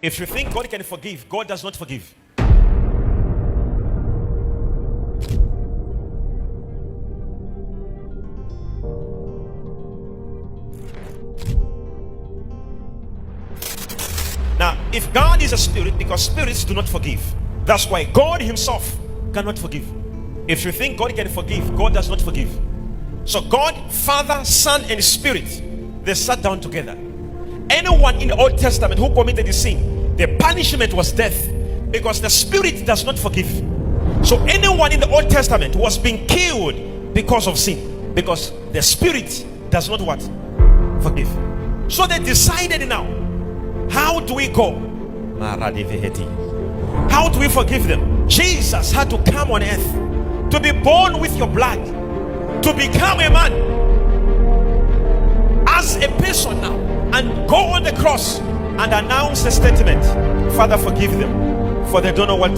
If you think God can forgive, God does not forgive. Now, if God is a spirit, because spirits do not forgive, that's why God himself cannot forgive. If you think God can forgive, God does not forgive. So God, Father, Son, and Spirit, they sat down together. Anyone in the Old Testament who committed a sin, the punishment was death, because the Spirit does not forgive. So anyone in the Old Testament was being killed because of sin, because the Spirit does not what? Forgive. So they decided now, how do we go? How do we forgive them? Jesus had to come on earth to be born with your blood, to become a man as a person now, and go on the cross and announce the statement, Father, forgive them, for they don't know what.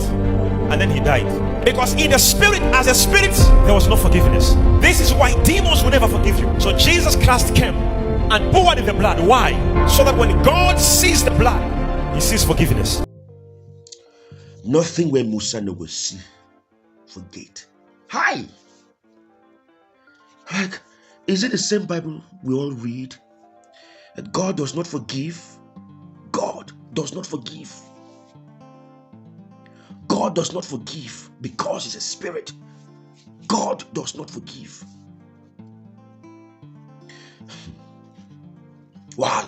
And then he died, because in the spirit, as a spirit, there was no forgiveness. This is why demons will never forgive you. So Jesus Christ came and poured in the blood. Why? So that when God sees the blood, he sees forgiveness. Nothing where Musa no will see. Forget. Hi. Like, is it the same Bible we all read? That God does not forgive. God does not forgive. God does not forgive because he's a spirit. God does not forgive. Why?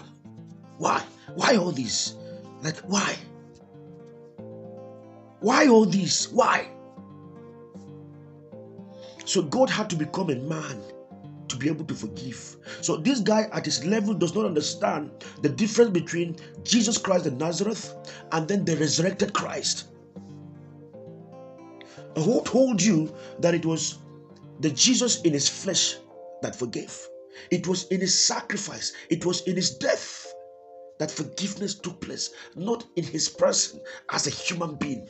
Why? Why all this? Like, why? Why all this? Why? So God had to become a man to be able to forgive. So this guy at his level does not understand the difference between Jesus Christ of Nazareth and then the resurrected Christ. Who told you that it was the Jesus in his flesh that forgave? It was in his sacrifice, it was in his death that forgiveness took place, not in his person as a human being.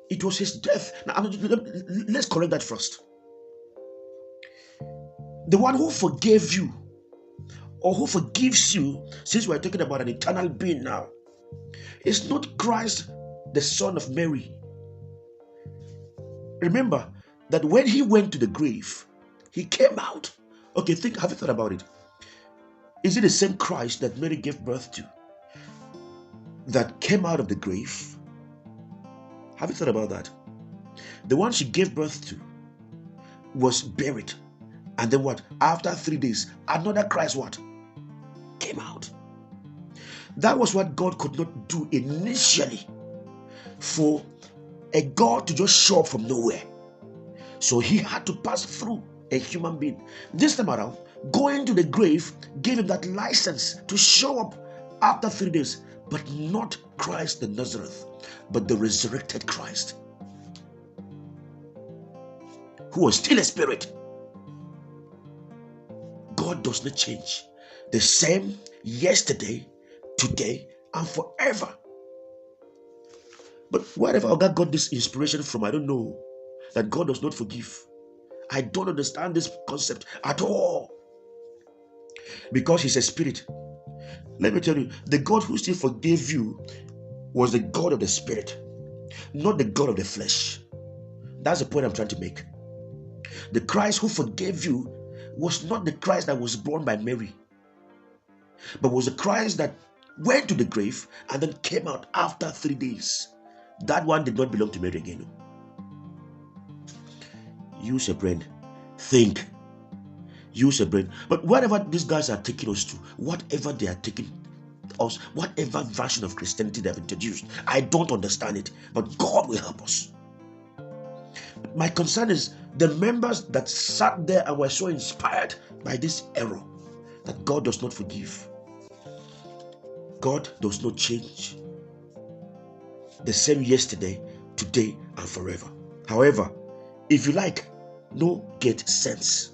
It was his death. Now, let's correct that first. The one who forgave you, or who forgives you, since we're talking about an eternal being now, is not Christ, the son of Mary. Remember that when he went to the grave, he came out. Okay, have you thought about it? Is it the same Christ that Mary gave birth to that came out of the grave? Have you thought about that? The one she gave birth to was buried. And then what? After 3 days, another Christ what? Came out. That was what God could not do initially, for a God to just show up from nowhere. So he had to pass through a human being. This time around, going to the grave gave him that license to show up after 3 days, but not Christ the Nazareth, but the resurrected Christ, who was still a spirit. God does not change. The same yesterday, today, and forever. But wherever God got this inspiration from, I don't know. That God does not forgive. I don't understand this concept at all. Because he's a spirit. Let me tell you, the God who still forgave you was the God of the spirit, not the God of the flesh. That's the point I'm trying to make. The Christ who forgave you was not the Christ that was born by Mary, but was the Christ that went to the grave and then came out after 3 days. That one did not belong to Mary again. Use your brain. Think. Use your brain. But whatever these guys are taking us to, whatever they are taking us, whatever version of Christianity they have introduced, I don't understand it. But God will help us. My concern is the members that sat there and were so inspired by this error, that God does not forgive. God does not change. The same yesterday, today, and forever. However, if you like, no get sense.